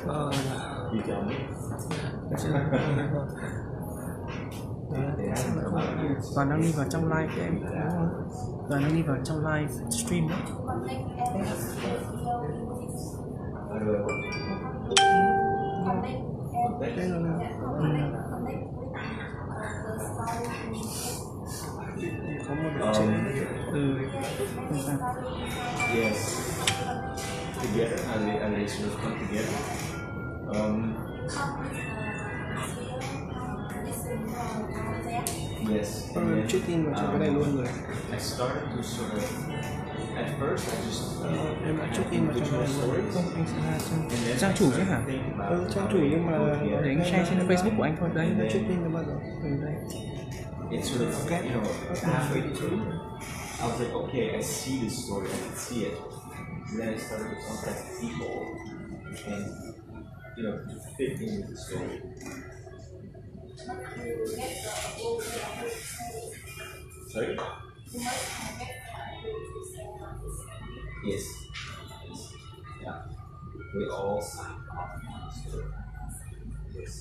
You tell me. Toàn đang đi vào trong live của em, đúng không? Toàn đang đi vào trong live stream đấy. Có một độ trình Yes. Together, and they sort of come together. Yes. Trước tiên vào trong cái này luôn rồi. I started to sort of. At first, I just. Em đã trước tiên vào trong cái này luôn. Không, anh sẽ ra trang chủ chứ hả? Trang chủ nhưng mà để anh share trên Facebook của anh thôi. Đây, nó trước tiên là bao giờ? Đây. It's sort of, halfway through. I was like, okay, I see this story, I can see it. And then I started to contact people and, to fit in with the story. Sorry? Yes. Yeah. We all signed off on the story. Yes.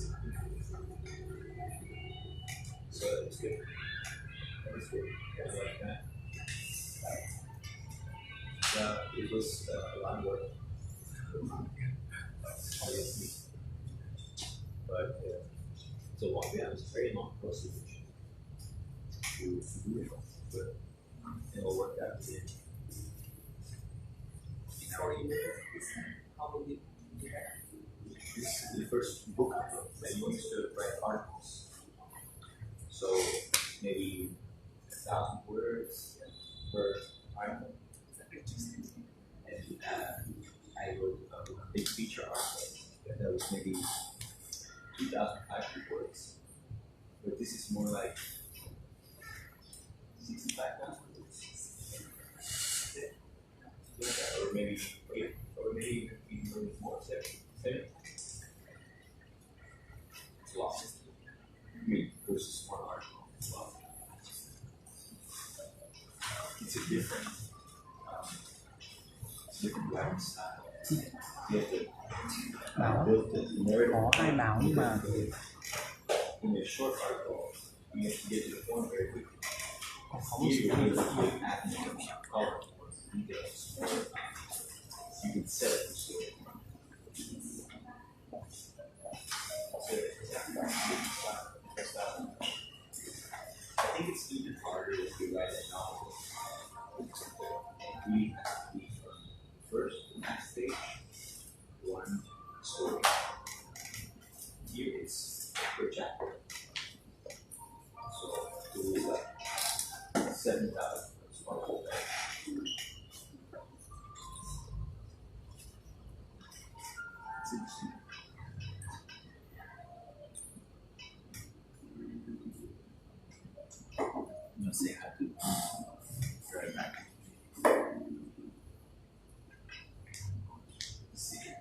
So it was good. That was good. I like that. It was a lot of work, obviously. But it's a long, it was a very long process to do it all. But it all worked out in our year. This is the first book that you used to write articles. So maybe 1,000 words per article. And I wrote a big feature article that was maybe 2,500 words. But this is more like 65,000 words. Or maybe even more, 70. It's a lot. Versus one article. Well, it's a different writing style. You have to build the narrative. Có hai báo nhưng mà in a short article, you have to get to the point very quickly. Here you need to add more color, more details, more. You can set it the story. I think it's even harder if you write a novel. We have to be from first to last stage, one story. Here it's per chapter. So it was like 7,000 sparkle back. It's interesting. I'm gonna say hi to right back. See.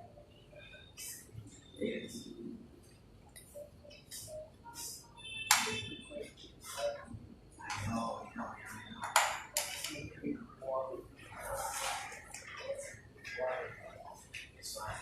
Yes. I know. It's fine.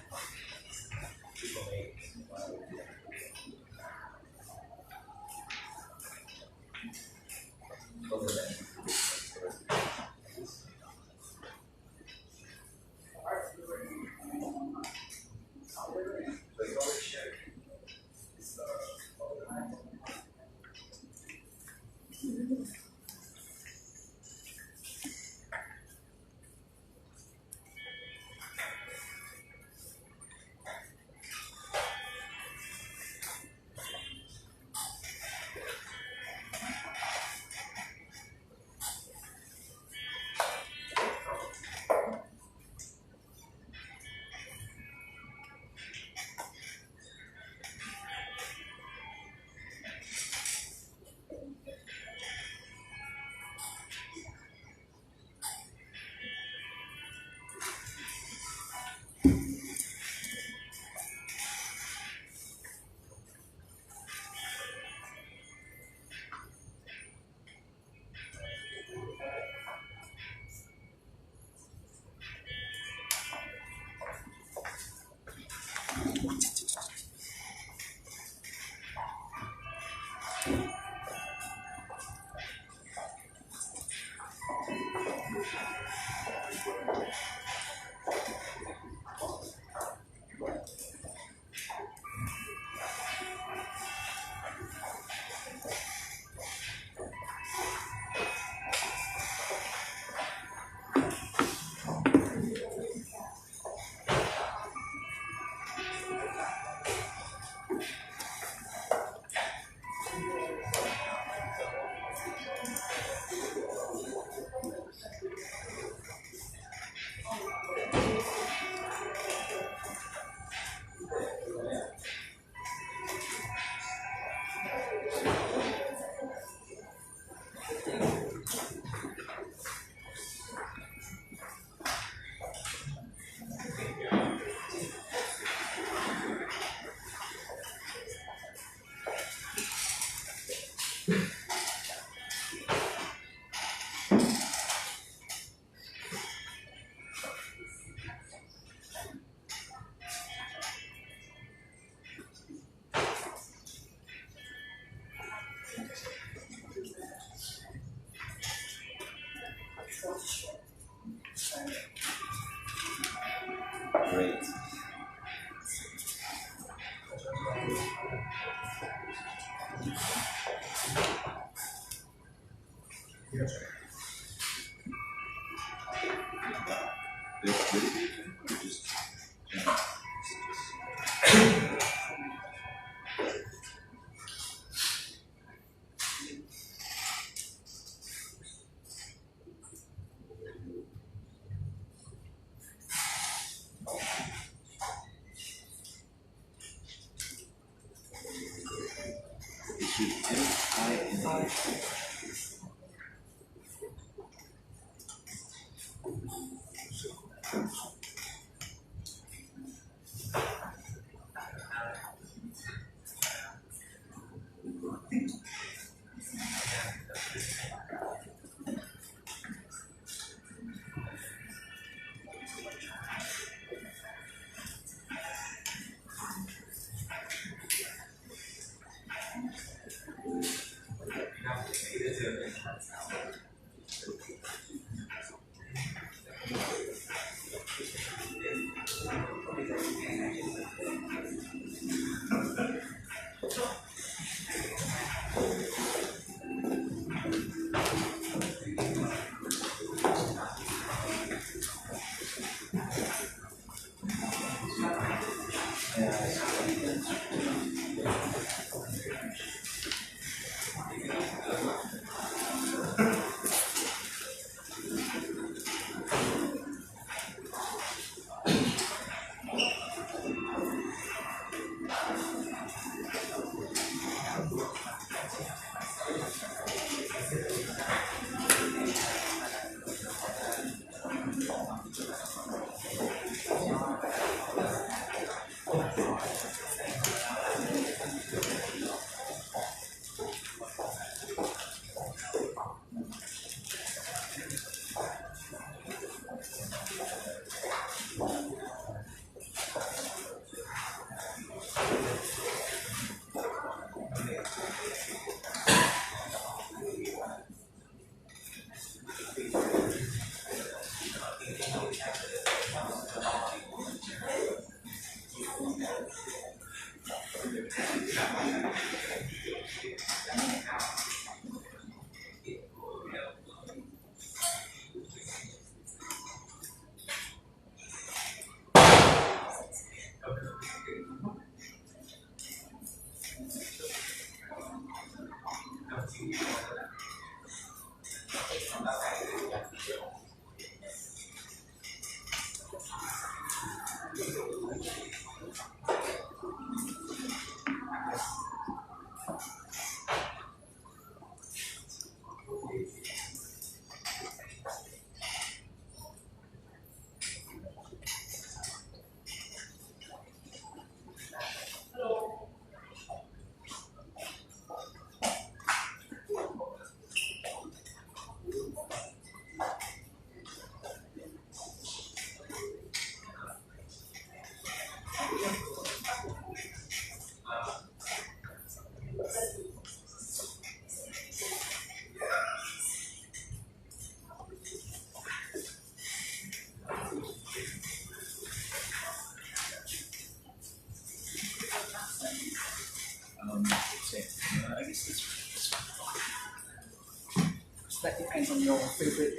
That depends on your favorite.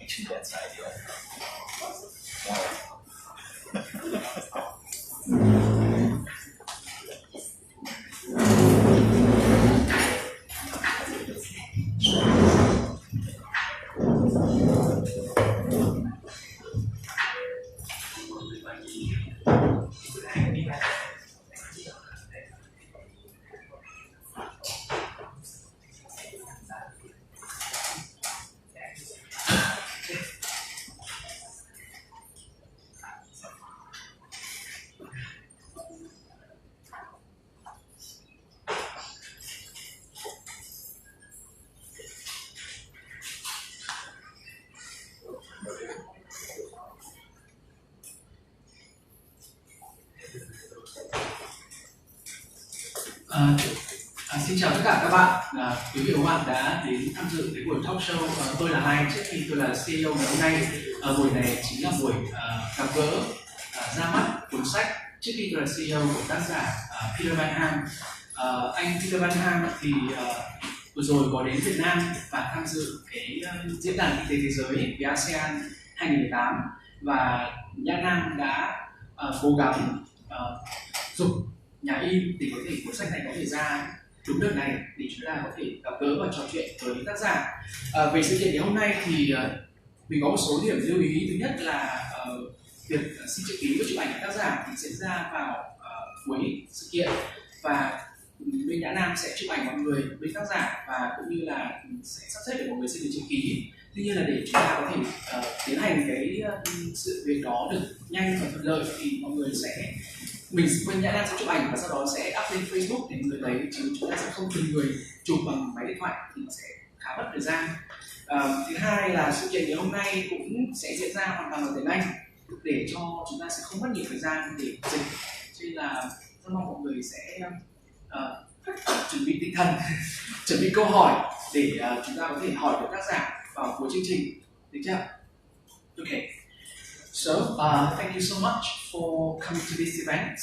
Actually, that's ideal. Xin chào tất cả các bạn, quý vị và các bạn đã đến tham dự cái buổi talk show. Tôi là Hai, trước khi tôi là CEO ngày hôm nay. Buổi này chính là buổi gặp gỡ ra mắt cuốn sách trước khi tôi là CEO của tác giả Peter Van Ham. Anh Peter Van Ham thì vừa rồi có đến Việt Nam và tham dự cái diễn đàn kinh tế thế giới về ASEAN 2018, và Nhã Nam đã cố gắng giúp nhà in để có thể cuốn sách này có thể ra đúng đợt này để chúng ta có thể gặp gỡ và trò chuyện với tác giả. Về sự kiện ngày hôm nay thì mình có một số điểm lưu ý. Thứ nhất là việc xin chữ ký và chụp ảnh của tác giả thì diễn ra vào cuối sự kiện, và bên Nhã Nam sẽ chụp ảnh mọi người, bên tác giả, và cũng như là sẽ sắp xếp để mọi người xin được chữ ký. Tuy nhiên là để chúng ta có thể tiến hành cái sự việc đó được nhanh và thuận lợi thì mọi người sẽ bên Nhã Nam sẽ chụp ảnh và sau đó sẽ up lên Facebook để mọi người thấy, chứ chúng ta sẽ không từng người chụp bằng máy điện thoại thì nó sẽ khá mất thời gian. Thứ hai là sự kiện ngày hôm nay cũng sẽ diễn ra hoàn toàn bằng tiếng Anh để cho chúng ta sẽ không mất nhiều thời gian để dịch, cho nên là rất mong mọi người sẽ chuẩn bị tinh thần chuẩn bị câu hỏi để chúng ta có thể hỏi được tác giả vào cuối chương trình, được chưa? Okay. So, thank you so much for coming to this event.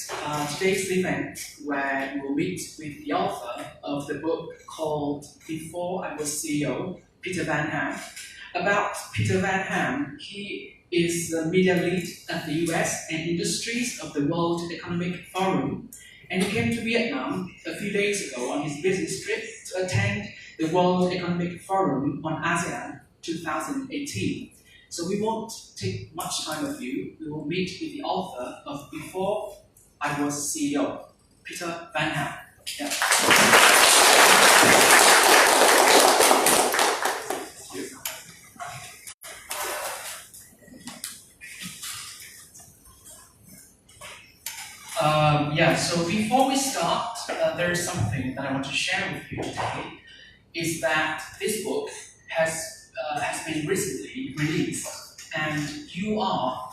Today's event where we will meet with the author of the book called Before I Was CEO, Peter Van Ham. About Peter Van Ham, he is the media lead at the US and industries of the World Economic Forum, and he came to Vietnam a few days ago on his business trip to attend the World Economic Forum on ASEAN 2018. So we won't take much time of you. We will meet with the author of Before I Was CEO, Peter Van Ham. Yeah. So before we start, there is something that I want to share with you today, is that this book has been recently released, and you are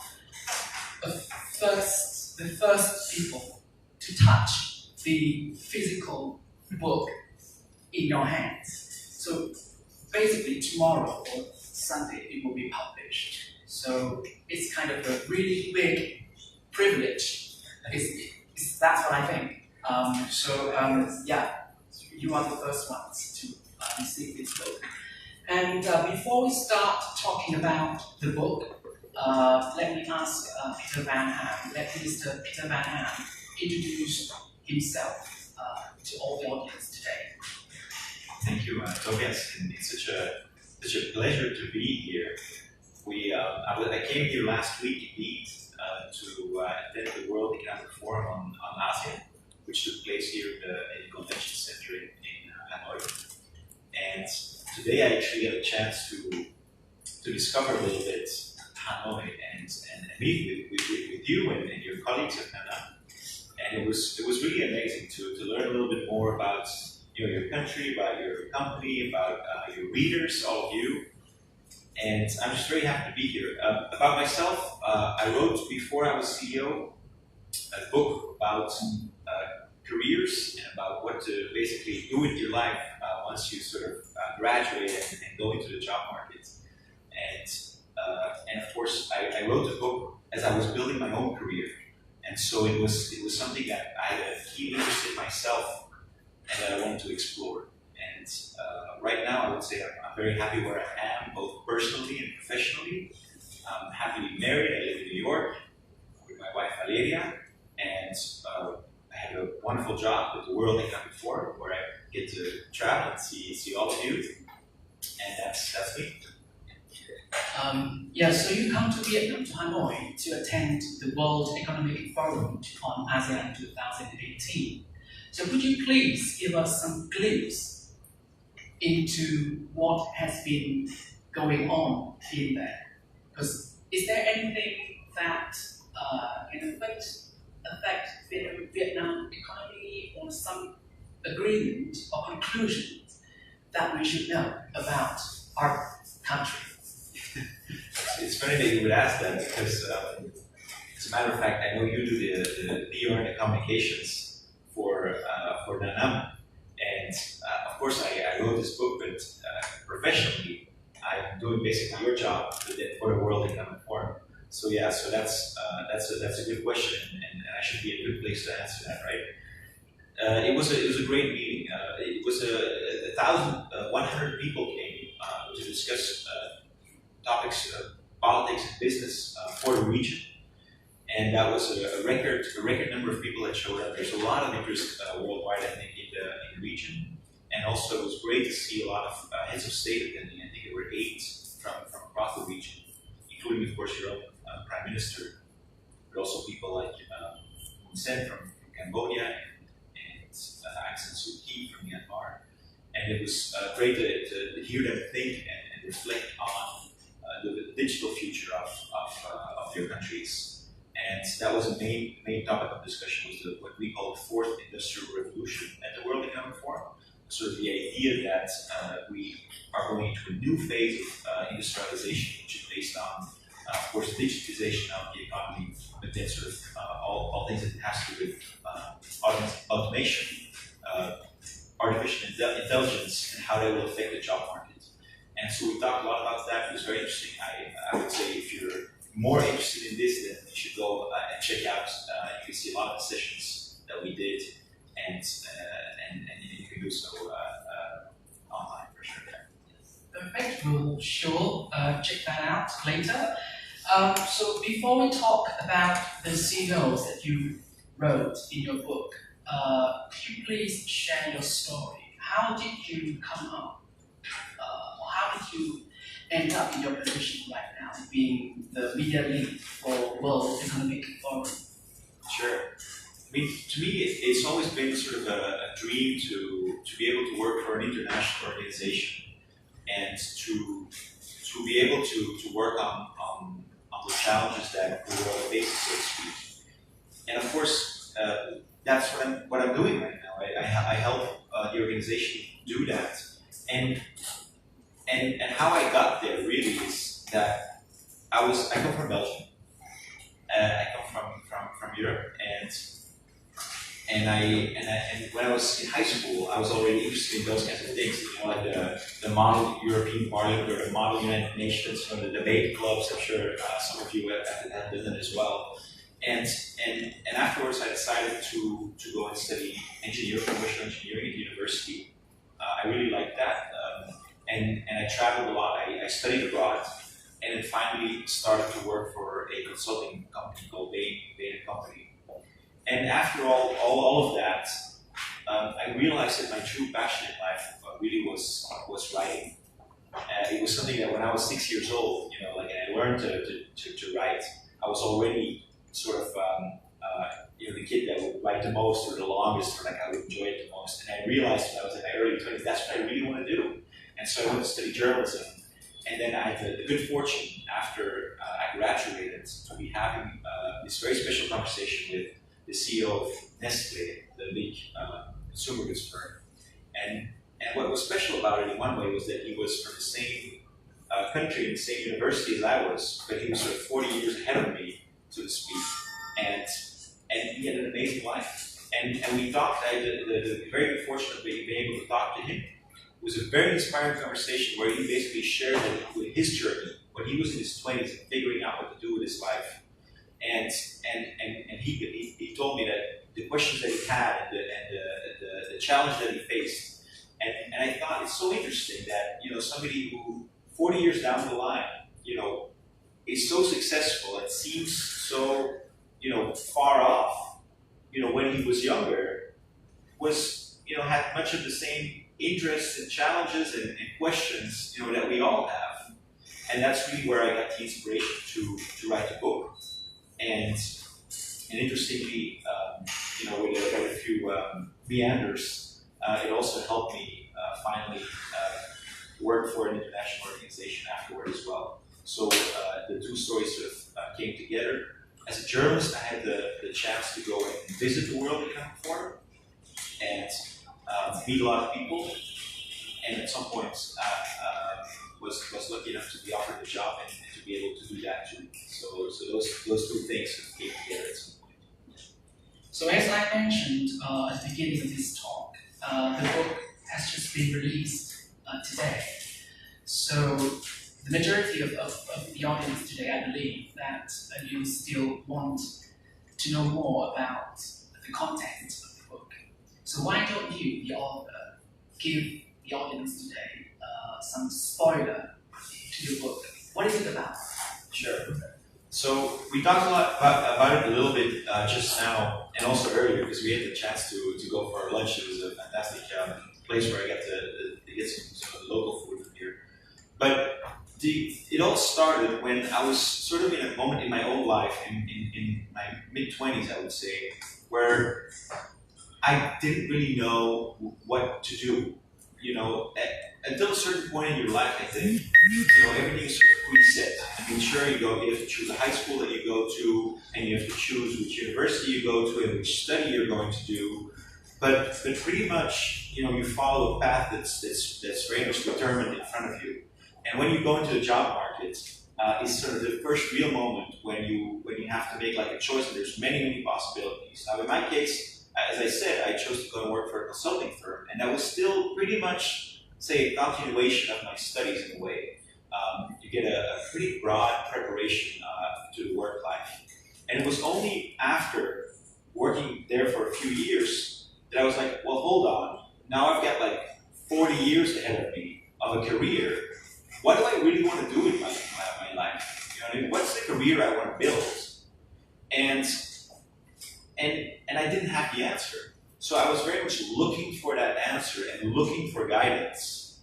the first people to touch the physical book in your hands. So basically tomorrow or Sunday it will be published. So it's kind of a really big privilege. That's what I think. You are the first ones to receive this book. And before we start talking about the book, let me ask Peter Van Ham, let Mr. Peter Van Ham introduce himself to all the audience today. Thank you, Tobias. And it's such a pleasure to be here. I came here last week indeed to attend the World Economic Forum on ASEAN, which took place here in the Convention Center in Hanoi. And today I actually had a chance to discover a little bit Hanoi and meet with you and your colleagues at Nhã Nam. And it was really amazing to learn a little bit more about your country, about your company, about your readers, all of you. And I'm just very happy to be here. About myself, I wrote, before I was CEO, a book about careers and about what to basically do with your life once you sort of graduate and go into the job market. And of course, I wrote the book as I was building my own career. And so it was something that I had a keen interest in myself and that I wanted to explore. And right now, I would say I'm very happy where I am, both personally and professionally. I'm happily married. I live in New York with my wife Valeria, and I have a wonderful job at the World Economic Forum, where I get to travel and see all of you. And that's me. So you come to Vietnam, to Hanoi, to attend the World Economic Forum on ASEAN 2018. So could you please give us some glimpse into what has been going on in there? Because is there anything that can affect Vietnam economy, or some agreement or conclusions that we should know about our country? It's funny that you would ask that, because as a matter of fact, I know you do the PR and the communications for Nhã Nam. And of course, I wrote this book, but professionally, I'm doing basically your job for the World Economic Forum. So that's a good question, and I should be in a good place to answer that, right? It was a great meeting. It was 1,100 people came to discuss topics of politics and business for the region. And that was a record number of people that showed up. There's a lot of interest worldwide, I think, in the region. And also, it was great to see a lot of heads of state attending. I think there were 8 from across the region, including, of course, your own Prime Minister, but also people like Hun Sen from Cambodia, and Aung San Suu Kyi from Myanmar. And it was great to hear them think and reflect on the digital future of their countries. And that was a main topic of discussion, was what we call the fourth industrial revolution at the World Economic Forum. Sort of the idea that we are going into a new phase of industrialization, which is based on, of course, digitization of the economy, but then sort of all things that has to do with automation, artificial intelligence, and how they will affect the job market. And so we talked a lot about that. It was very interesting. I would say if you're more interested in this, then you should go and check out. You can see a lot of the sessions that we did, and you can do so online for sure. Perfect. We'll sure check that out later. So before we talk about the signals that you wrote in your book, could you please share your story? How did you come up? Or how did you end up in your position right now, being the media lead for World Economic Forum? Sure. I mean, to me, it's always been sort of a dream to be able to work for an international organization and to be able to work on the challenges that the world faces, so to speak. And of course, that's what I'm doing right now. I help the organization do that. And how I got there really is that I come from Belgium. I come from Europe, and when I was in high school, I was already interested in those kinds of things, you know, like the model European Parliament or the model United Nations, or the debate clubs. I'm sure some of you have done that as well. And afterwards, I decided to go and study commercial engineering at university. I really liked that, and I traveled a lot. I studied abroad, and then finally started to work for a consulting company called Bain & Company. And after all of that, I realized that my true passion in life really was writing. It was something that when I was 6 years old, you know, like, and I learned to write, I was already sort of you know, the kid that would write the most or the longest, or like I would enjoy it the most. And I realized when I was in my early 20s, that's what I really want to do. And so I went to study journalism. And then I had the good fortune, after I graduated, to be having this very special conversation with the CEO of Nestle, the big consumer goods firm. And what was special about it in one way was that he was from the same country and the same university as I was, but he was sort of 40 years ahead of me, so to speak. And he had an amazing life. And we talked, I had the very good fortune of being able to talk to him. It was a very inspiring conversation where he basically shared his journey when he was in his 20s and figuring out what to do with his life. And he told me that the questions that he had and the challenge that he faced. And I thought it's so interesting that, you know, somebody who 40 years down the line, you know, is so successful and seems so, you know, far off, you know, when he was younger, was, you know, had much of the same interests and challenges and questions, you know, that we all have. And that's really where I got the inspiration to write the book. And interestingly, you know, with a few meanders, it also helped me finally work for an international organization afterward as well. So the two stories sort of came together. As a journalist, I had the chance to go and visit the World Economic Forum and meet a lot of people. And at some point, was lucky enough to be offered a job and to be able to do that too. So those two things sort of came together at some point. So as I mentioned at the beginning of this talk, the book has just been released today. So the majority of the audience today, I believe that you still want to know more about the content of the book. So why don't you, the author, give the audience today some spoiler to your book? What is it about? Sure. So we talked a lot about it a little bit just now, and also earlier, because we had the chance to go for our lunch. It was a fantastic place where I got to get some of the local food from here. But it all started when I was sort of in a moment in my own life, in my mid-20s, I would say, where I didn't really know what to do. You know, until a certain point in your life, I think, you know, everything is sort of preset. I mean, sure, you have to choose a high school that you go to, and you have to choose which university you go to and which study you're going to do. But pretty much, you know, you follow a path that's very much determined in front of you. And when you go into the job market, it's sort of the first real moment when you have to make like a choice, and there's many possibilities. Now, in my case, as I said, I chose to go and work for a consulting firm, and that was still pretty much, say, a continuation of my studies in a way. You get a pretty broad preparation to the work life. And it was only after working there for a few years that I was like, well, hold on. Now I've got like 40 years ahead of me of a career. What do I really want to do with my life? You know what I mean? What's the career I want to build? And I didn't have the answer. So I was very much looking for that answer and looking for guidance.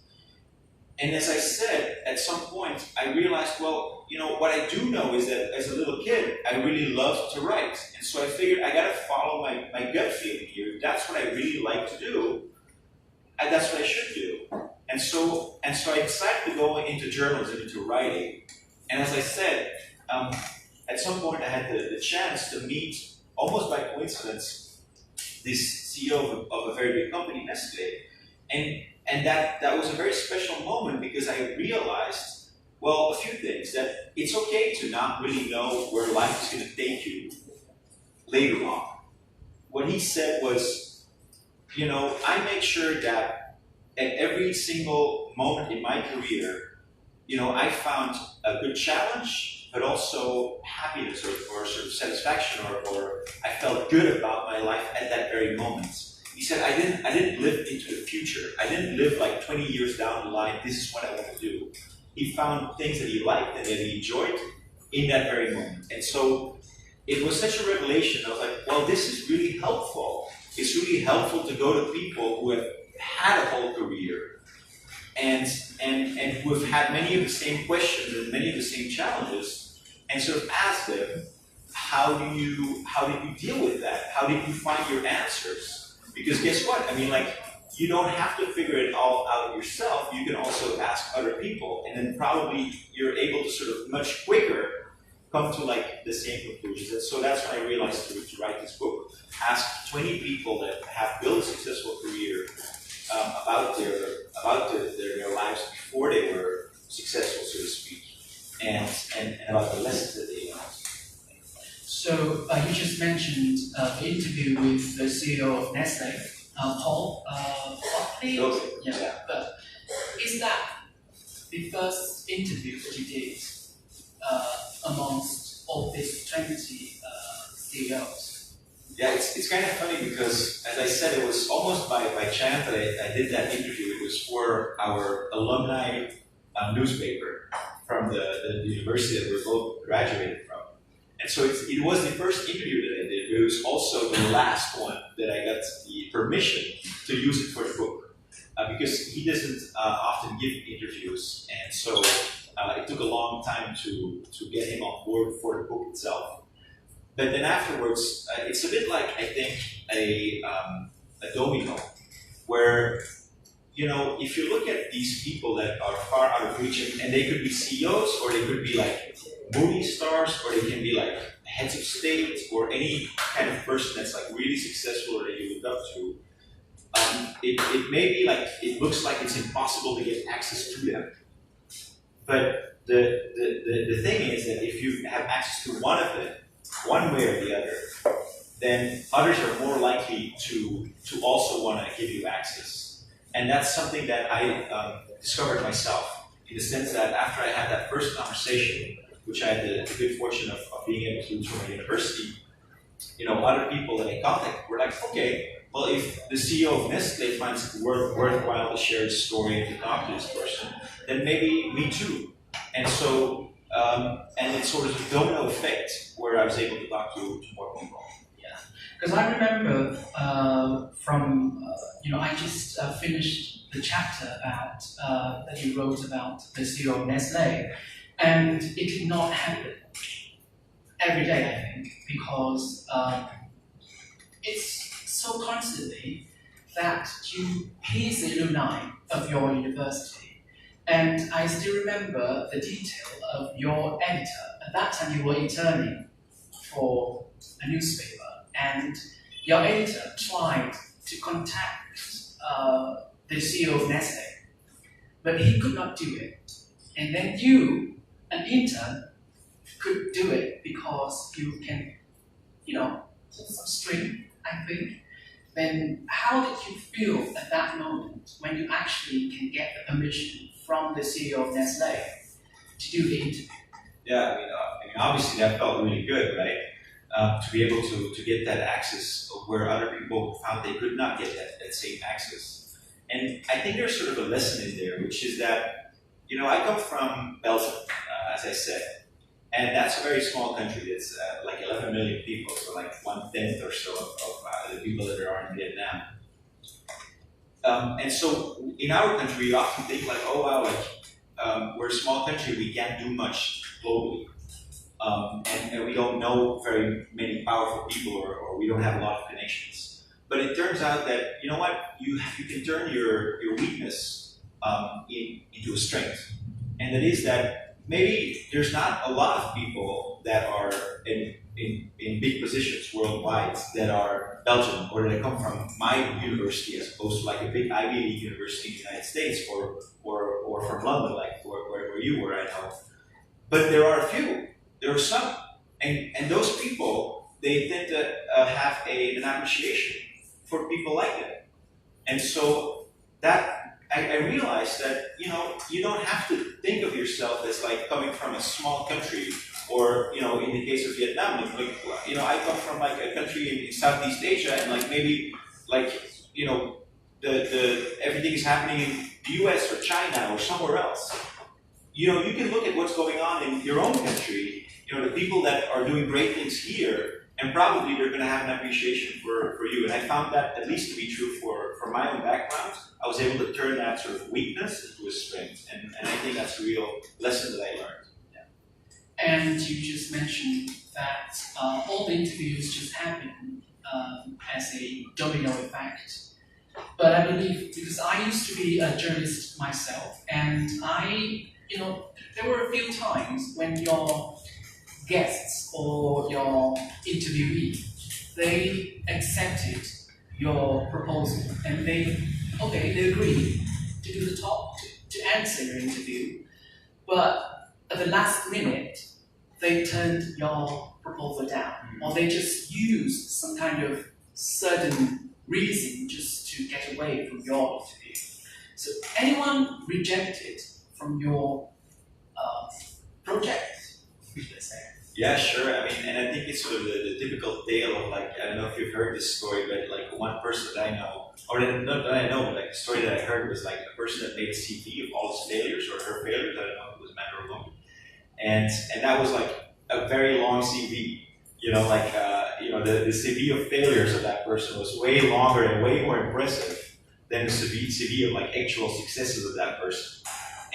And as I said, at some point, I realized, well, you know, what I do know is that as a little kid, I really loved to write. And so I figured I got to follow my gut feeling here. That's what I really like to do. And that's what I should do. And so I decided to go into journalism, into writing. And as I said, at some point I had the chance to meet, almost by coincidence, this CEO of a very big company, Nestlé. And that was a very special moment because I realized, well, a few things. That it's okay to not really know where life is going to take you later on. What he said was, you know, I make sure that at every single moment in my career, you know, I found a good challenge, but also happiness or sort of satisfaction, or I felt good about my life at that very moment. He said, I didn't live into the future. I didn't live like 20 years down the line, this is what I want to do. He found things that he liked and that he enjoyed in that very moment. And so it was such a revelation. I was like, well, this is really helpful. It's really helpful to go to people who have had a whole career and who have had many of the same questions and many of the same challenges, and sort of ask them, how did you deal with that? How did you find your answers? Because guess what? I mean, like, you don't have to figure it all out yourself. You can also ask other people, and then probably you're able to sort of much quicker come to like the same conclusions. And so that's when I realized to write this book. Ask 20 people that have built a successful career about their lives before they were successful, so to speak, and about the lessons that they learned. So you just mentioned the interview with the CEO of Nestlé, Paul. Yeah. But is that the first interview that you did amongst all these 20 CEOs? Yeah, it's kind of funny because, as I said, it was almost by chance that I did that interview. It was for our alumni newspaper from the university that we're both graduated from. And so it was the first interview that I did, but it was also the last one that I got the permission to use it for the book. Because he doesn't often give interviews, and so it took a long time to get him on board for the book itself. But then afterwards, it's a bit like, I think, a domino, where, you know, if you look at these people that are far out of reach, and they could be CEOs, or they could be like movie stars, or they can be like heads of state, or any kind of person that's like really successful or that you look up to, it may be like, it looks like it's impossible to get access to them. But the thing is that if you have access to one of them, one way or the other, then others are more likely to also want to give you access. And that's something that I discovered myself, in the sense that after I had that first conversation, which I had the good fortune of being able to do through my university, you know, other people that I contacted were like, okay, well, if the CEO of Nestlé finds it worthwhile to share his story and to talk to this person, then maybe me too. And so, and it's sort of a domino effect where I was able to talk to more people. Yeah, because I remember you know, I just finished the chapter about that you wrote about the CEO of Nestlé, and it did not happen every day, I think, because it's so constantly that you please the alumni of your university. And I still remember the detail of your editor. At that time, you were interning for a newspaper, and your editor tried to contact the CEO of Nestle, but he could not do it. And then you, an intern, could do it because you can, pull some string, I think. Then how did you feel at that moment when you actually can get the permission from the CEO of Nestle to do the interview? Yeah, I mean, obviously that felt really good, right? To be able to get that access where other people found they could not get that same access. And I think there's sort of a lesson in there, which is that, I come from Belgium, as I said, and that's a very small country. It's like 11 million people, so like 1/10 or so of the people that are in Vietnam. And so in our country, we often think like, oh wow, we're a small country, we can't do much globally. And we don't know very many powerful people, or we don't have a lot of connections. But it turns out that, you know what, you can turn your weakness into a strength. And that is that maybe there's not a lot of people that are in big positions worldwide that are Belgian or that come from my university as opposed to like a big Ivy League university in the United States or from London, like where you were, I know. But there are a few. There are some. And those people, they tend to have an appreciation for people like that. And so that I realized that, you don't have to think of yourself as like coming from a small country, or, in the case of Vietnam, I come from like a country in Southeast Asia, and like maybe like, the everything is happening in the US or China or somewhere else. You can look at what's going on in your own country, the people that are doing great things here, and probably they're going to have an appreciation for you. And I found that at least to be true for my own background. I was able to turn that sort of weakness into a strength. And I think that's a real lesson that I learned. Yeah. And you just mentioned that all the interviews just happen as a domino effect. But I believe, because I used to be a journalist myself, and there were a few times when your guests or your interviewee, they accepted your proposal and they agreed to do the talk, to answer your interview, but at the last minute, they turned your proposal down, or they just used some kind of certain reason just to get away from your interview. So anyone rejected from your project, let's say? Yeah, sure. I mean, and I think it's sort of the typical tale of like, I don't know if you've heard this story, but like one person that I know, or not that I know, but like the story that I heard was like a person that made a CV of all his failures or her failures. I don't know if it was man or woman. And that was like a very long CV. The CV of failures of that person was way longer and way more impressive than the CV of like actual successes of that person.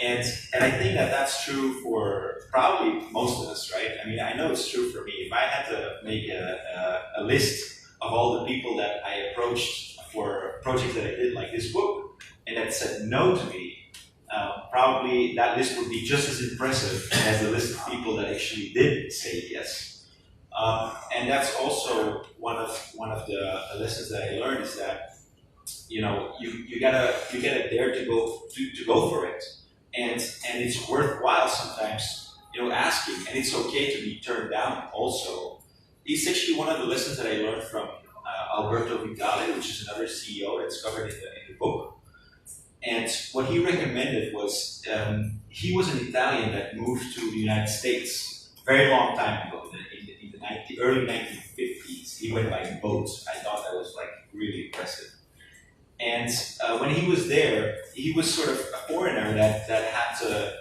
And I think that that's true for probably most of us, right? I mean, I know it's true for me. If I had to make a list of all the people that I approached for projects that I did, like this book, and that said no to me, probably that list would be just as impressive as the list of people that actually did say yes. And that's also one of the lessons that I learned is that you gotta dare to go for it. And it's worthwhile sometimes, asking, and it's okay to be turned down also. It's actually one of the lessons that I learned from Alberto Vitale, which is another CEO that's covered in the book. And what he recommended was, he was an Italian that moved to the United States a very long time ago, in the early 1950s. He went by boat. I thought that was like really impressive. And when he was there, he was sort of a foreigner that had to,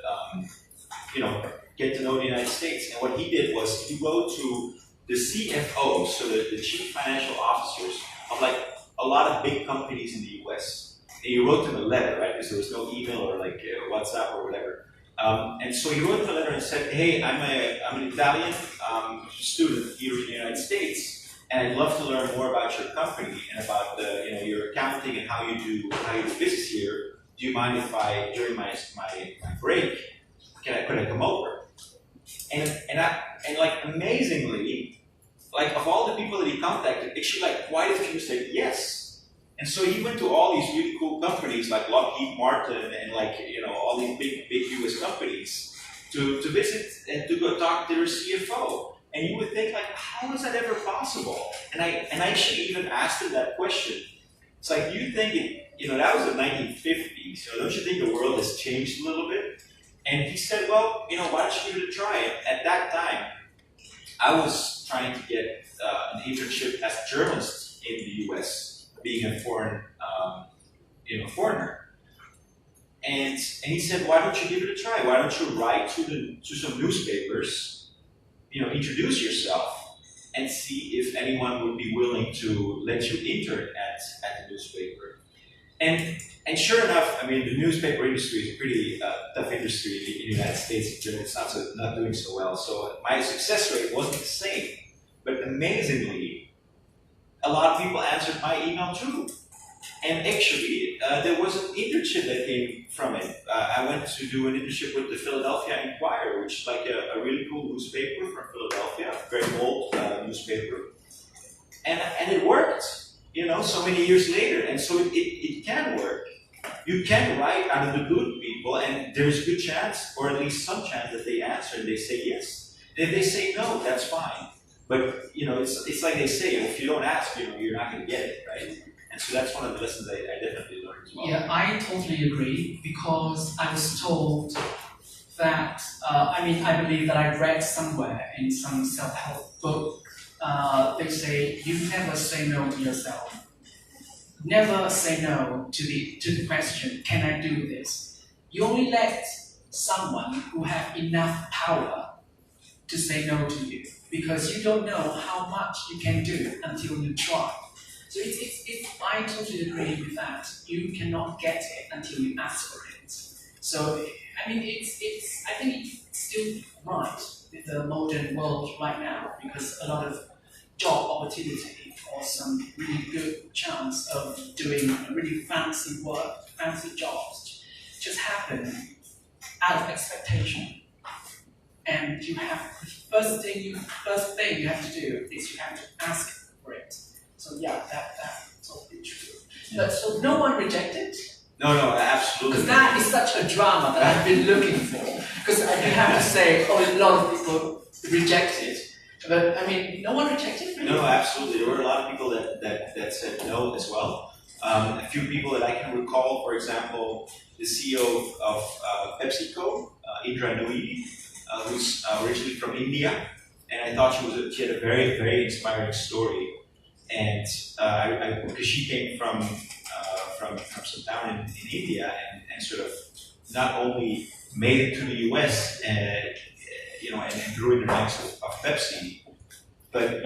get to know the United States. And what he did was he wrote to the CFOs, so the chief financial officers of like a lot of big companies in the US. And he wrote them a letter, right? Because there was no email or like WhatsApp or whatever. And so he wrote them a letter and said, hey, I'm an Italian student here in the United States. and I'd love to learn more about your company and about the, your accounting and how you do business here. Do you mind if I, during my break, could I come over? And like amazingly, like of all the people that he contacted, actually like quite a few said yes. And so he went to all these really cool companies like Lockheed Martin and like all these big US companies to visit and to go talk to their CFO. And you would think like, how is that ever possible? And I actually even asked him that question. It's like, you think that was the 1950s, so don't you think the world has changed a little bit? And he said, well, why don't you give it a try? At that time, I was trying to get an internship as a journalist in the US, being a foreigner. And he said, why don't you give it a try? Why don't you write to some newspapers, introduce yourself and see if anyone would be willing to let you intern at the newspaper. And sure enough, I mean, the newspaper industry is a pretty tough industry in the United States. It's not doing so well. So my success rate wasn't the same. But amazingly, a lot of people answered my email too. And actually, there was an internship that came from it. I went to do an internship with the Philadelphia Inquirer, which is like a really cool newspaper from Philadelphia, very old newspaper. And it worked, so many years later. And so it can work. You can write out of the blue to people, and there's a good chance, or at least some chance, that they answer and they say yes. And if they say no, that's fine. But it's like they say, if you don't ask, you're not going to get it, right? And so that's one of the lessons I definitely learned as well. Yeah, I totally agree, because I was told that, I believe that I read somewhere in some self-help book, they say, you never say no to yourself. Never say no to the question, can I do this? You only let someone who have enough power to say no to you, because you don't know how much you can do until you try. So I totally agree with that. You cannot get it until you ask for it. So I think it's still right with the modern world right now, because a lot of job opportunity or some really good chance of doing really fancy work, fancy jobs, just happen out of expectation. And you have first thing you have to do is you have to ask for it. So yeah, that's totally true. Yeah. But so no one rejected? No, absolutely. Because that is such a drama that I've been looking for. Because I have to say, a lot of people rejected. But no one rejected really? No, absolutely. There were a lot of people that said no as well. A few people that I can recall, for example, the CEO of PepsiCo, Indra Nooyi, who's originally from India, and I thought she had a very, very inspiring story. And because she came from some town in India and sort of not only made it to the US and grew in the ranks of Pepsi, but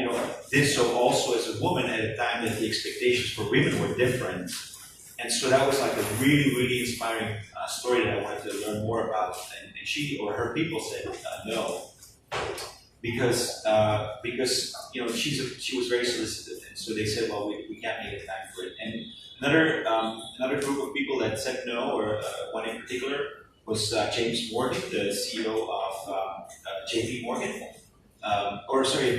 did so also as a woman at a time that the expectations for women were different. And so that was like a really, really inspiring story that I wanted to learn more about. And she or her people said no, because she was very solicited, and so they said, well, we can't make a time for it. And another group of people that said no, or one in particular, was James Morgan, the CEO of JP Morgan,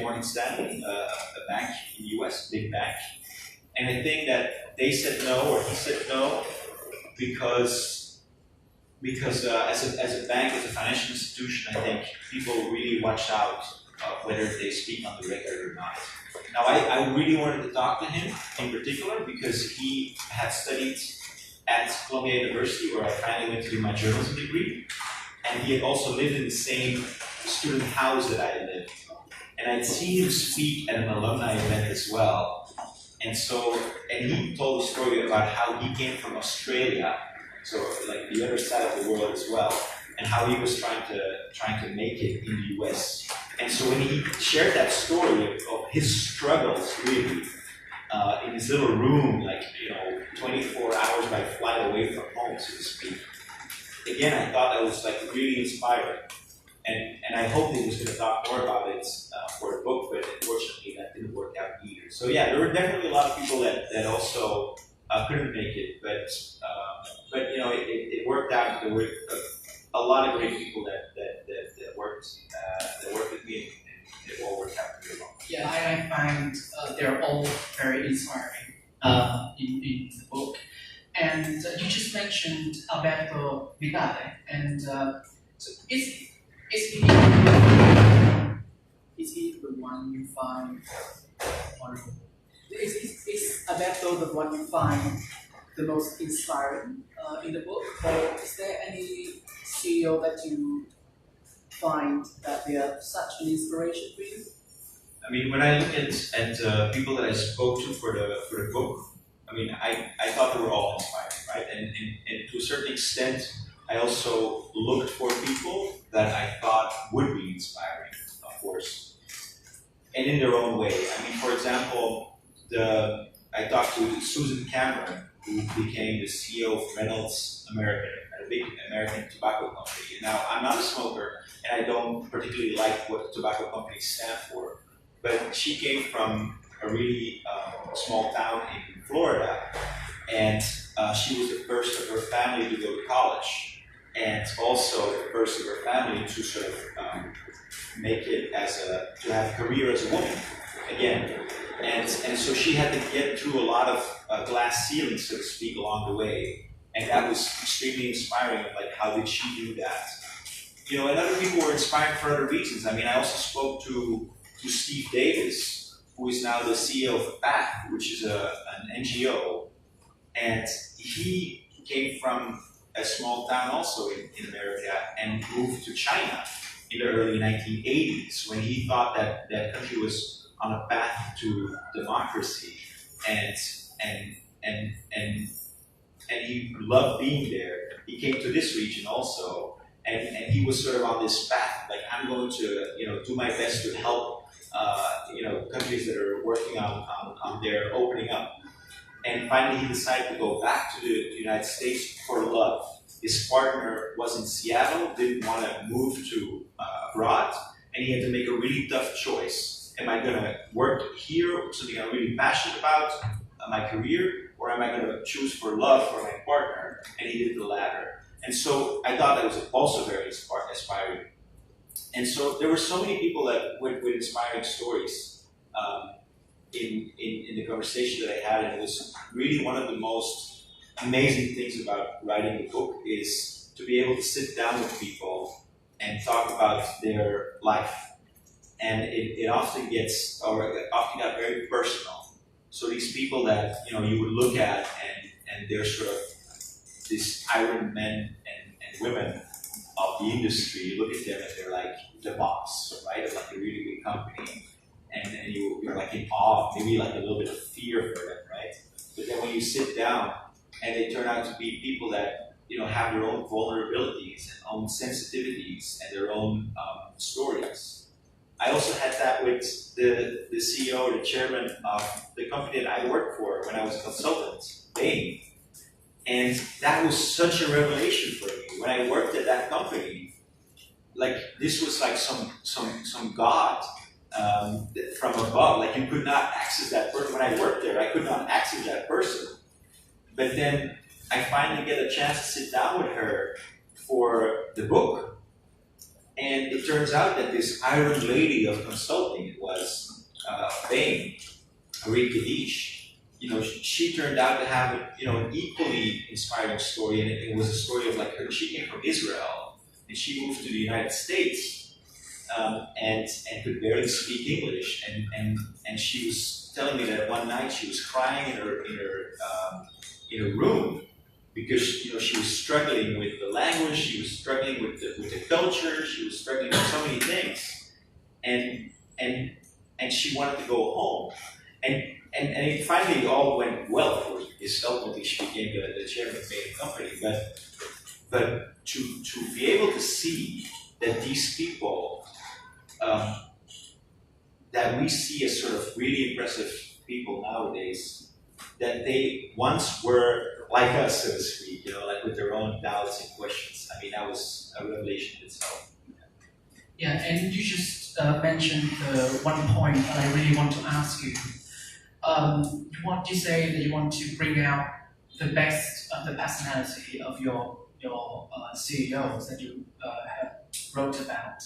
Morgan Stanley, a bank in the US, big bank. And I think that they said no, or he said no, because as a bank, as a financial institution, I think people really watch out whether they speak on the record or not. Now, I really wanted to talk to him in particular because he had studied at Columbia University, where I finally went to do my journalism degree, and he had also lived in the same student house that I lived. And I'd seen him speak at an alumni event as well. And he told a story about how he came from Australia, so like the other side of the world as well, and how he was trying to make it in the US. And so when he shared that story of his struggles, really, in his little room, 24 hours by flight away from home, so to speak. Again, I thought that was really inspiring. And I hoped he was going to talk more about it for a book, but unfortunately that didn't work out either. So yeah, there were definitely a lot of people that also couldn't make it, but you know it worked out. There were a lot of great people that worked with me, and it all worked out really well. Yeah, I find they're all very inspiring in the book. And you just mentioned Alberto Vidale, and so is he the one you find wonderful? Is Alberto the one you find the most inspiring in the book, or is there any CEO that you find that they are such an inspiration for you? I mean, when I look at people that I spoke to for the book, I mean, I thought they were all inspiring, right? And to a certain extent, I also looked for people that I thought would be inspiring, of course, and in their own way. I mean, for example, I talked to Susan Cameron, who became the CEO of Reynolds American, a big American tobacco company. Now, I'm not a smoker, and I don't particularly like what tobacco companies stand for, but she came from a really small town in Florida, and she was the first of her family to go to college, and also the first of her family to sort of make it to have a career as a woman again, and so she had to get through a lot of glass ceilings, so to speak, along the way, and that was extremely inspiring. Like, how did she do that? You know, and other people were inspired for other reasons. I mean, I also spoke to Steve Davis, who is now the CEO of PATH, which is an NGO, and he came from a small town also in America and moved to China in the early 1980s when he thought that that country was on a path to democracy, and he loved being there. He came to this region also, and he was sort of on this path, like, I'm going to do my best to help countries that are working on their opening up. And finally, he decided to go back to the United States for love. His partner was in Seattle, didn't want to move to abroad, and he had to make a really tough choice. Am I going to work here, something I'm really passionate about, my career, or am I going to choose for love for my partner? And he did the latter. And so I thought that was also very inspiring. And so there were so many people that with inspiring stories in the conversation that I had, and it was really one of the most amazing things about writing the book is to be able to sit down with people and talk about their life. And it often got very personal. So these people that you would look at and they're sort of these iron men and women of the industry, you look at them and they're like the boss, right, of like a really big company, and you're like in awe, maybe like a little bit of fear for them, right? But then when you sit down and they turn out to be people that have their own vulnerabilities and own sensitivities and their own stories. I also had that with the CEO or the chairman of the company that I worked for when I was a consultant, Bain. And that was such a revelation for me. When I worked at that company, like, this was like some god from above. Like, you could not access that person. When I worked there, I could not access that person. But then I finally get a chance to sit down with her for the book. And it turns out that this Iron Lady of consulting, it was Bain, Marie Kadish, she turned out to have an equally inspiring story, and it was a story of like her. She came from Israel, and she moved to the United States, and could barely speak English, and she was telling me that one night she was crying in her room because she was struggling with the language, she was struggling with the culture, she was struggling with so many things, and she wanted to go home, and it finally all went well for her. Ultimately, she became the chairman of the company. But to be able to see that these people that we see as sort of really impressive people nowadays, that they once were like us, so to speak, like with their own doubts and questions. I mean, that was a revelation in itself. Yeah, and you just mentioned one point that I really want to ask you. you want to say that you want to bring out the best of the personality of your CEOs that you have wrote about.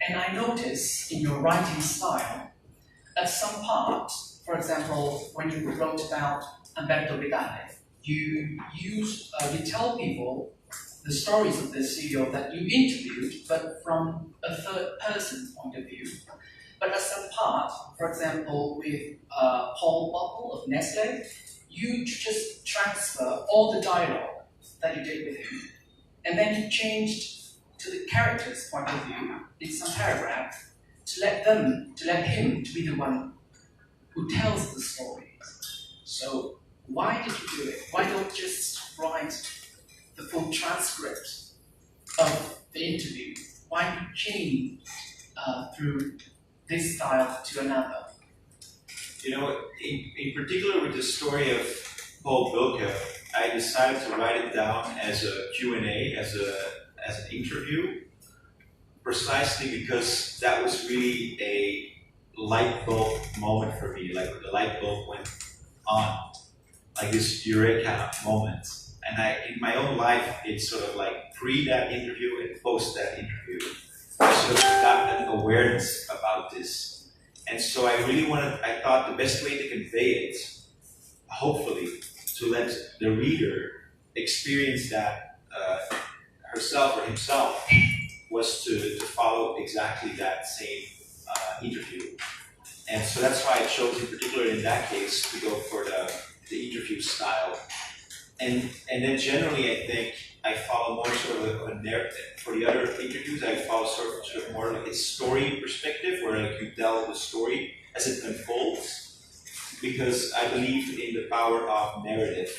And I notice in your writing style, at some part, for example, when you wrote about Alberto Vidale, you tell people the stories of the CEO that you interviewed, but from a third person's point of view. But at some part, for example, with Paul Bockel of Nestle, you just transfer all the dialogue that you did with him, and then you changed to the character's point of view in some paragraph to let him to be the one who tells the story. So why did you do it? Why don't just write the full transcript of the interview? Why do you change through this style to another? You know, in particular with the story of Paul Bilke, I decided to write it down as a Q&A, as an interview, precisely because that was really a light bulb moment for me. Like the light bulb went on, like this eureka moment. And in my own life, it's sort of like pre that interview and post that interview. I sort of got an awareness about this. And so I thought the best way to convey it, hopefully, to let the reader experience that herself or himself, was to follow exactly that same interview. And so that's why I chose, in particular in that case, to go for the interview style. And then generally, I think I follow more sort of a narrative. For the other interviews, I follow sort of more like a story perspective, where like you tell the story as it unfolds, because I believe in the power of narrative.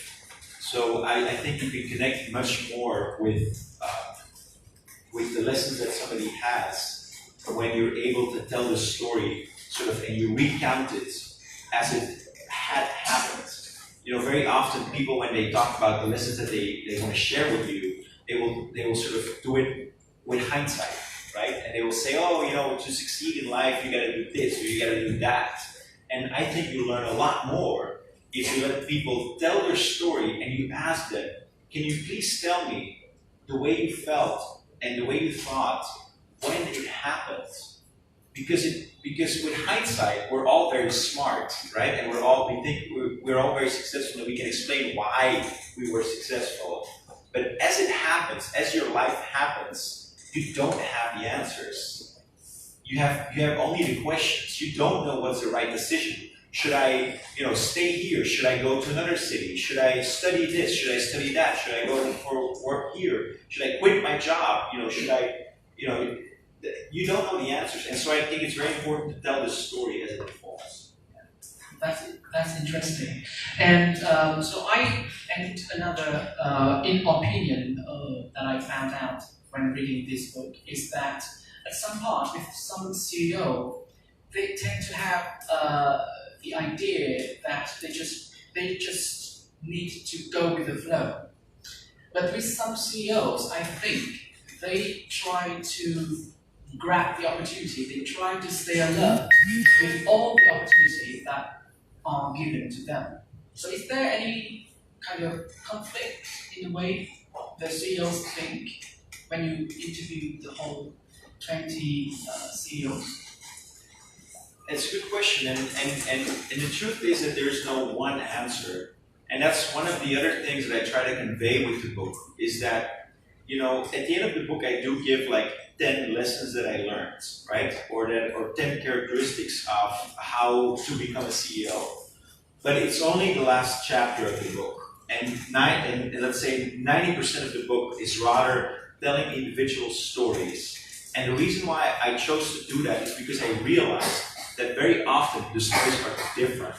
So I think you can connect much more with the lessons that somebody has when you're able to tell the story sort of and you recount it as it had happened. You know, very often people, when they talk about the lessons that they want to share with you, they will sort of do it with hindsight, right? And they will say, oh, you know, to succeed in life, you got to do this or you got to do that. And I think you learn a lot more if you let people tell their story and you ask them, can you please tell me the way you felt and the way you thought when it happened? Because with hindsight, we're all very smart, right? And we think we're all very successful, and we can explain why we were successful. But as it happens, as your life happens, you don't have the answers. You have only the questions. You don't know what's the right decision. Should I, stay here? Should I go to another city? Should I study this? Should I study that? Should I go for work here? Should I quit my job? Should I, you don't know the answers. And so I think it's very important to tell the story as it unfolds. That's interesting. And another opinion that I found out when reading this book is that at some part with some CEO, they tend to have the idea that they just need to go with the flow. But with some CEOs, I think they try to grab the opportunity. They try to stay alert with all the opportunities that are given to them. So is there any kind of conflict in the way the CEOs think when you interview the whole 20 CEOs? It's a good question, and the truth is that there's no one answer. And that's one of the other things that I try to convey with the book, is that, at the end of the book I do give like 10 lessons that I learned, right? Or 10 characteristics of how to become a CEO. But it's only the last chapter of the book. And let's say 90% of the book is rather telling individual stories. And the reason why I chose to do that is because I realized that very often the stories are different.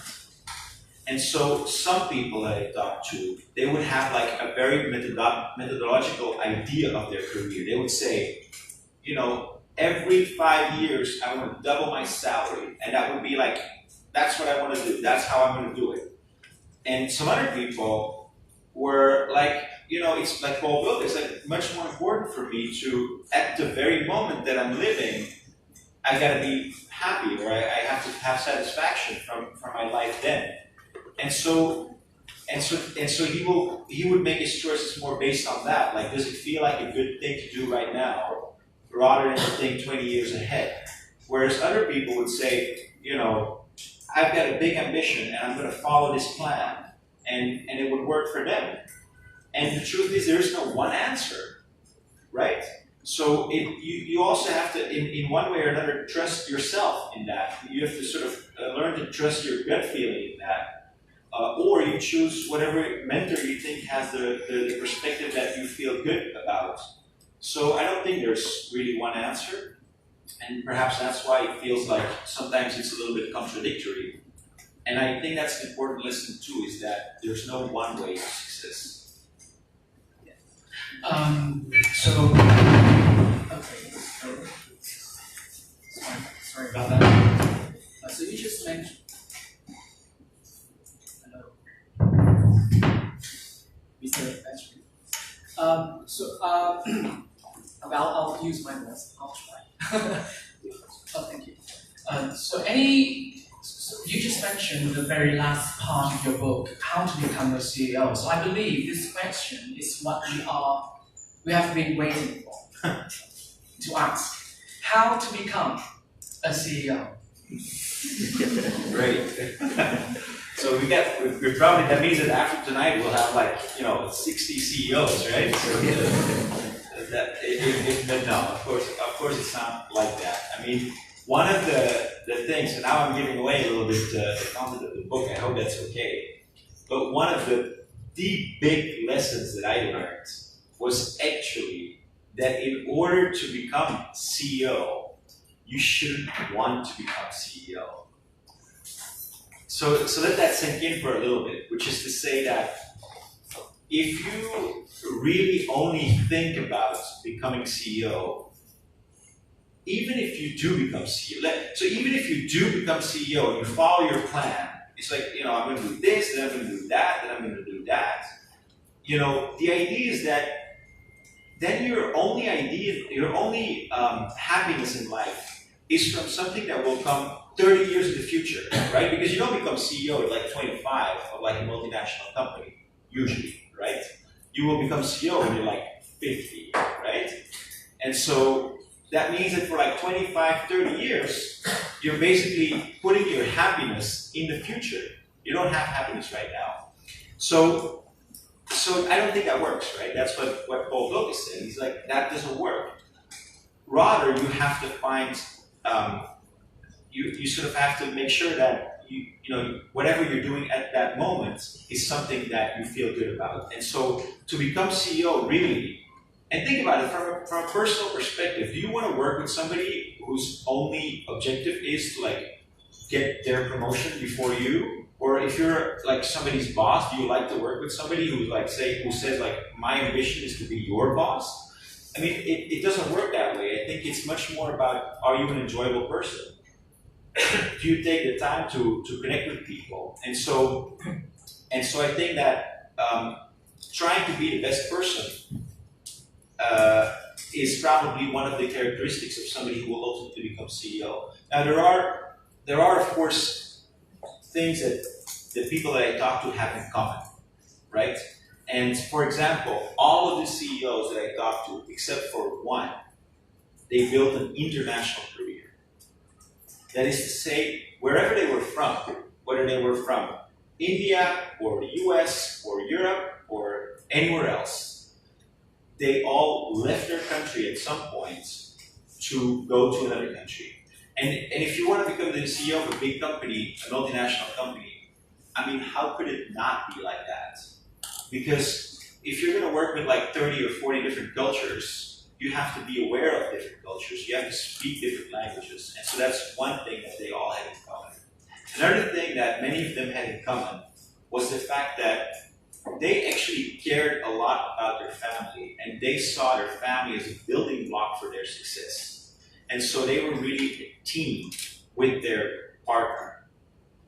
And so some people that I talked to, they would have like a very methodological idea of their career. They would say, every 5 years I want to double my salary. And that would be like, that's what I want to do. That's how I'm going to do it. And some other people were like, it's like Paul Wilk, it's like much more important for me to, at the very moment that I'm living, I got to be happy, or I have to have satisfaction from my life then. and so he would make his choices more based on that. Like, does it feel like a good thing to do right now, rather than to think 20 years ahead? Whereas other people would say, you know, I've got a big ambition and I'm going to follow this plan, and it would work for them. And the truth is, there is no one answer, right? So you also have to, in one way or another, trust yourself in that. You have to sort of learn to trust your gut feeling in that. Or you choose whatever mentor you think has the perspective that you feel good about. So I don't think there's really one answer. And perhaps that's why it feels like sometimes it's a little bit contradictory. And I think that's an important lesson too, is that there's no one way to success. Sorry about that. So you just mentioned, hello, Mr. Patrick. I'll use my voice. I'll try. Oh, thank you. So you just mentioned the very last part of your book, how to become a CEO. So I believe this question is what we have been waiting for to ask. How to become a CEO? Great. So we're probably, that means that after tonight we'll have like, 60 CEOs, right? So but no, of course it's not like that. I mean, one of the things, and now I'm giving away a little bit the content of the book, I hope that's okay, but one of the big lessons that I learned was actually that in order to become CEO, you shouldn't want to become CEO. So let that sink in for a little bit, which is to say that if you really only think about becoming CEO, even if you do become CEO, so even if you do become CEO and you follow your plan, it's like, I'm going to do this, then I'm going to do that, then I'm going to do that. The idea is that then your only happiness in life is from something that will come 30 years in the future, right? Because you don't become CEO at like 25 of like a multinational company, usually, right? You will become CEO when you're like 50, right? And so that means that for like 25, 30 years, you're basically putting your happiness in the future. You don't have happiness right now. So I don't think that works, right? That's what Paul Bloch is saying. He's like, that doesn't work. Rather, you have to find, you sort of have to make sure that whatever you're doing at that moment is something that you feel good about. And so to become CEO, really, and think about it from a personal perspective, do you want to work with somebody whose only objective is to like get their promotion before you? Or if you're like somebody's boss, do you like to work with somebody who says like, my ambition is to be your boss? I mean, it doesn't work that way. I think it's much more about, are you an enjoyable person? Do you take the time to connect with people? And so I think that trying to be the best person is probably one of the characteristics of somebody who will ultimately become CEO. Now there are of course things that the people that I talk to have in common, right? And for example, all of the CEOs that I talked to, except for one, they built an international career. That is to say, wherever they were from, whether they were from India or the US or Europe or anywhere else, they all left their country at some point to go to another country. And if you want to become the CEO of a big company, a multinational company, I mean, how could it not be like that? Because if you're going to work with like 30 or 40 different cultures, you have to be aware of different cultures. You have to speak different languages. And so that's one thing that they all had in common. Another thing that many of them had in common was the fact that they actually cared a lot about their family, and they saw their family as a building block for their success. And so they were really a team with their partner.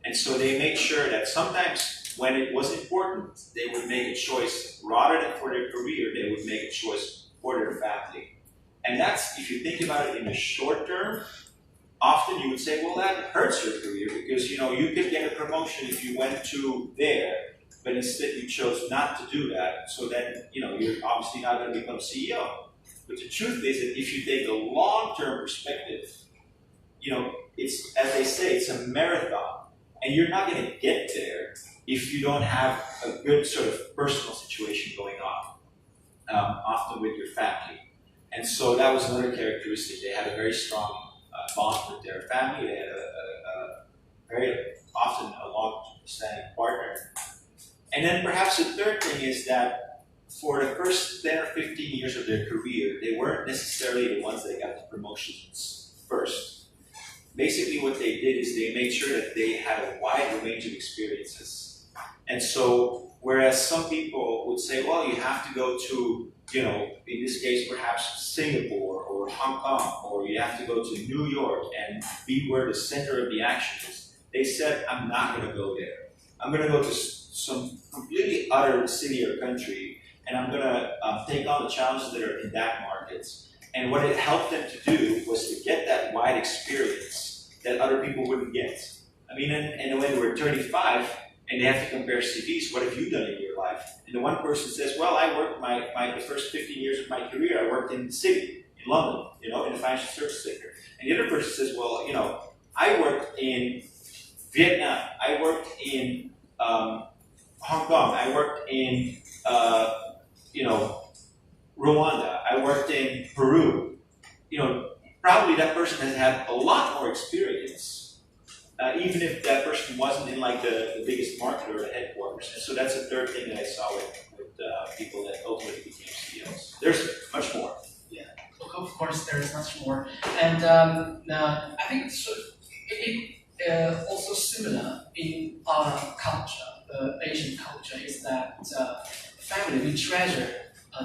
And so they made sure that sometimes when it was important, they would make a choice rather than for their career, they would make a choice for their family. And that's, if you think about it in the short term, often you would say, well, that hurts your career because you could get a promotion if you went to there, but instead you chose not to do that. So then you're obviously not going to become CEO. But the truth is that if you take a long-term perspective, it's, as they say, it's a marathon, and you're not going to get there if you don't have a good sort of personal situation going on, often with your family. And so that was another characteristic. They had a very strong bond with their family. They had a very often a long-standing partner. And then perhaps the third thing is that for the first 10 or 15 years of their career, they weren't necessarily the ones that got the promotions first. Basically what they did is they made sure that they had a wide range of experiences. And so, whereas some people would say, well, you have to go to, in this case, perhaps Singapore or Hong Kong, or you have to go to New York and be where the center of the action is. They said, I'm not going to go there. I'm going to go to some completely other city or country, and I'm going to take on the challenges that are in that market. And what it helped them to do was to get that wide experience that other people wouldn't get. I mean, and when they were 35 and they have to compare CVs, what have you done in your life? And the one person says, well, I worked the first 15 years of my career, I worked in the city, in London, in the financial services sector. And the other person says, well, I worked in Vietnam, I worked in Hong Kong, I worked in, Rwanda, I worked in Peru. Probably that person has had a lot more experience, even if that person wasn't in like the biggest market or the headquarters. And so that's a third thing that I saw with people that ultimately became CEOs. There's much more. Yeah, of course there is much more. And I think it also similar in our culture, the Asian culture, is that family, we treasure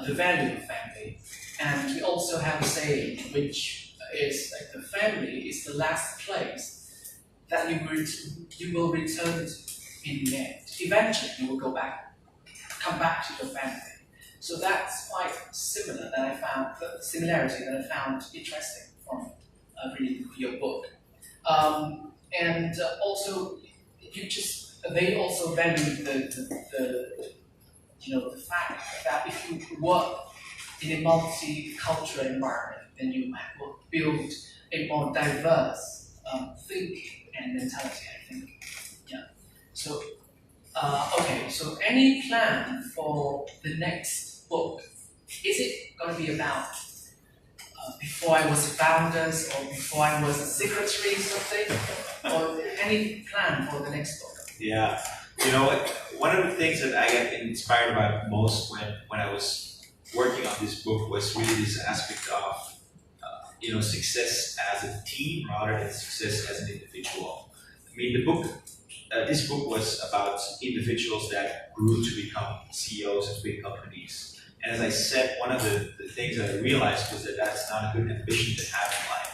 the value of family. And we also have a saying which is like the family is the last place that you will return to in the end. Eventually you will come back to your family. So that's quite similar that I found, the similarity that I found interesting from reading your book. And also, they also value the fact that if you work in a multicultural environment, then you will build a more diverse thinking and mentality, I think. Yeah. So, okay. So, any plan for the next book? Is it going to be about before I was founders or before I was a secretary or something? Or any plan for the next book? Yeah. One of the things that I get inspired about most when I was working on this book was really this aspect of success as a team rather than success as an individual. I mean, this book was about individuals that grew to become CEOs of big companies. And as I said, one of the things that I realized was that that's not a good ambition to have in life.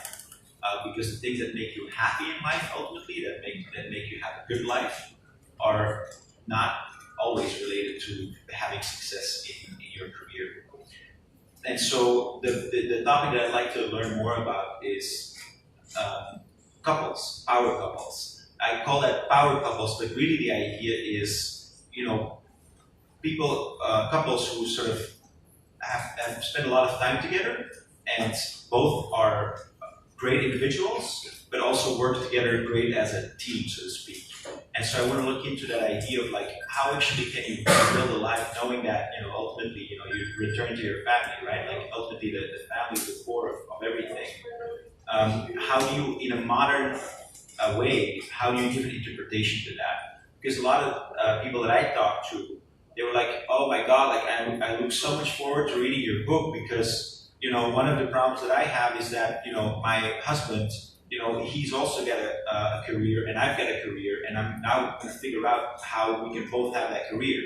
Because the things that make you happy in life, ultimately, that make you have a good life, are not always related to having success in your career. And so the topic that I'd like to learn more about is couples, power couples. I call that power couples, but really the idea is, couples who sort of have spent a lot of time together, and both are great individuals, but also work together great as a team, so to speak. And so I want to look into that idea of like, how actually can you build a life knowing that, ultimately, you return to your family, right? Like ultimately the family is the core of everything. How do you, in a modern way, how do you give an interpretation to that? Because a lot of people that I talked to, they were like, oh my God, like I look so much forward to reading your book because, one of the problems that I have is that, my husband, he's also got a career and I've got a career, and I'm now going to figure out how we can both have that career.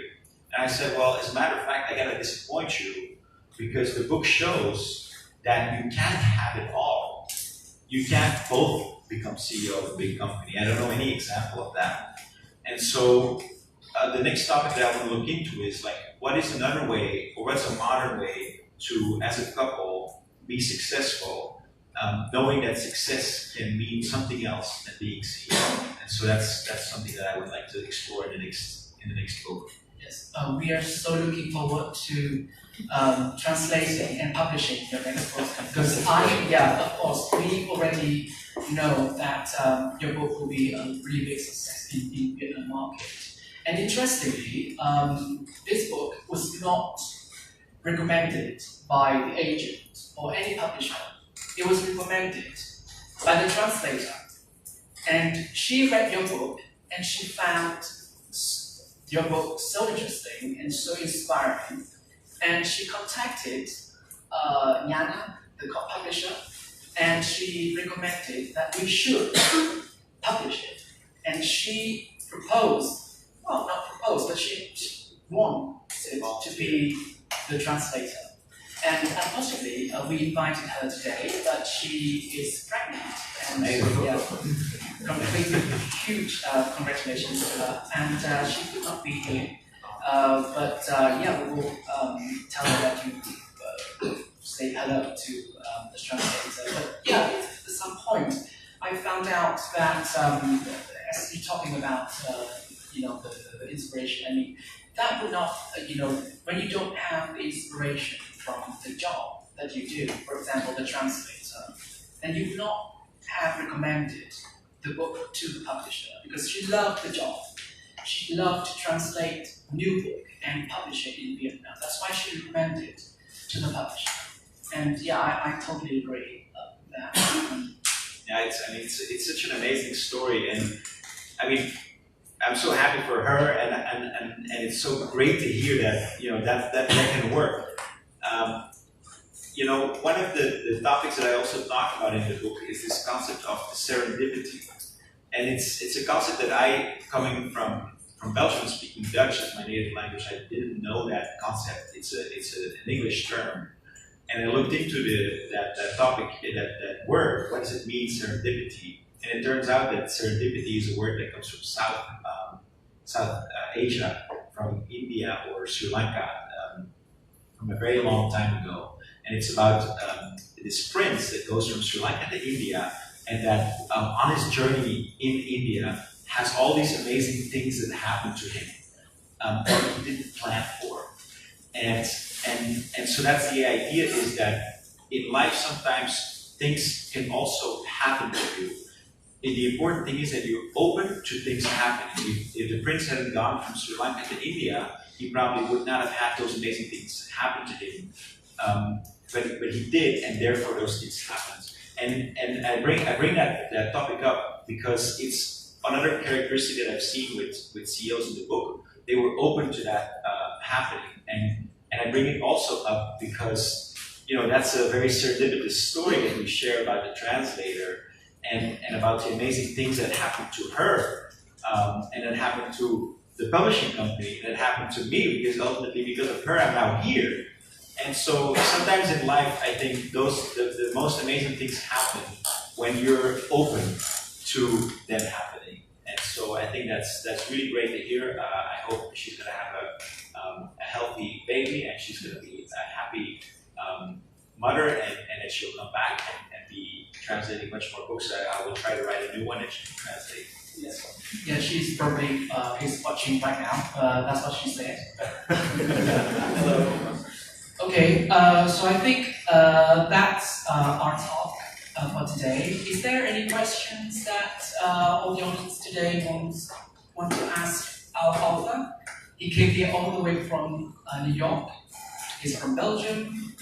And I said, well, as a matter of fact, I got to disappoint you because the book shows that you can't have it all. You can't both become CEO of a big company. I don't know any example of that. And so the next topic that I want to look into is like, what is another way, or what's a modern way to, as a couple, be successful knowing that success can mean something else than being CEO. And so that's something that I would like to explore in the next book. Yes, we are so looking forward to translating and publishing your next book, because of course, we already know that your book will be a really big success in the Vietnam market. And interestingly, this book was not recommended by the agent or any publisher. It was recommended by the translator. And she read your book and she found your book so interesting and so inspiring. And she contacted Nhã Nam, the publisher, and she recommended that we should publish it. And she proposed, well, not proposed, but she wanted to be the translator. And unfortunately, we invited her today, but she is pregnant. And completely huge congratulations to her. And she could not be here. But we will tell her that you say hello to the translator. But at some point, I found out that as you're talking about the inspiration, I mean, that would not, when you don't have the inspiration from the job that you do, for example, the translator, then you would not have recommended the book to the publisher, because she loved the job. She loved to translate a new book and publish it in Vietnam. That's why she recommended to the publisher. And I totally agree with that. It's such an amazing story, and I mean, I'm so happy for her, and it's so great to hear that that can work. One of the topics that I also talk about in the book is this concept of serendipity, and it's a concept that I, coming from Belgium, speaking Dutch as my native language, I didn't know that concept. It's an English term, and I looked into that topic, that word. What does it mean, serendipity? And it turns out that serendipity is a word that comes from South Asia, from India or Sri Lanka, from a very long time ago. And it's about this prince that goes from Sri Lanka to India, and that on his journey in India has all these amazing things that happen to him that he didn't plan for. And so that's the idea, is that in life sometimes things can also happen to you. And the important thing is that you're open to things happening. If the prince hadn't gone from Sri Lanka to India, he probably would not have had those amazing things happen to him. But he did, and therefore those things happened. And I bring that topic up because it's another characteristic that I've seen with CEOs in the book. They were open to that happening, and I bring it also up because that's a very serendipitous story that we share about the translator and about the amazing things that happened to her, and that happened to the publishing company, and that happened to me, because ultimately because of her I'm now here. And so sometimes in life, I think the most amazing things happen when you're open to them happening. And so I think that's really great to hear. I hope she's going to have a healthy baby, and she's going to be a happy mother, and that she'll come back and be translating much more books. I will try to write a new one that she can translate. Yes. Yeah, she's probably is watching right now. That's what she said. Hello. Okay, so I think that's our talk for today. Is there any questions that all the audience today want to ask our author? He came here all the way from New York. He's from Belgium,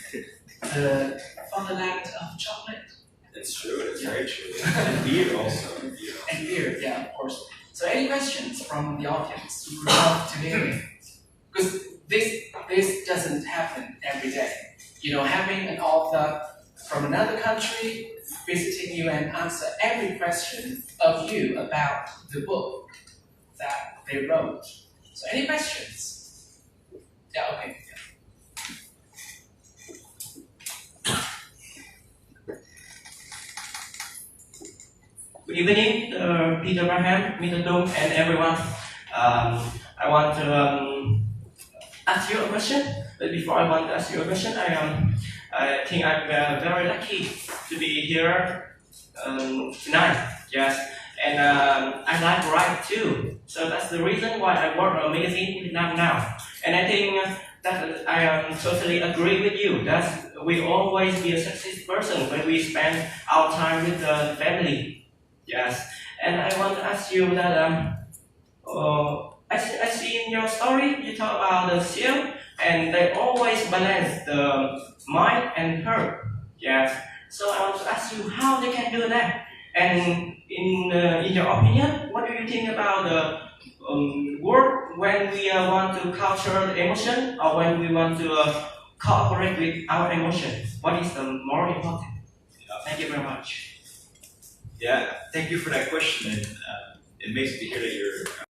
the fatherland of chocolate. That's true, that's very true. And beer also. And beer, yeah, of course. So any questions from the audience? We would love to hear it. Because this doesn't happen every day. Having an author from another country visiting you and answer every question of you about the book that they wrote. So any questions? Yeah, okay. Good evening, Peter Graham, Mr. Dung, and everyone. I want to ask you a question, but before I want to ask you a question, I think I'm very lucky to be here tonight. Yes, and I like to write too. So that's the reason why I work on a magazine in Vietnam now. And I think that I totally agree with you that we always be a successful person when we spend our time with the family. Yes, and I want to ask you that I see in your story you talk about the seal, and they always balance the mind and heart. Yes. So I want to ask you how they can do that. And in your opinion, what do you think about the word when we want to capture the emotion or when we want to cooperate with our emotion? What is the more important? Thank you very much. Yeah, thank you for that question, and it makes me hear that you're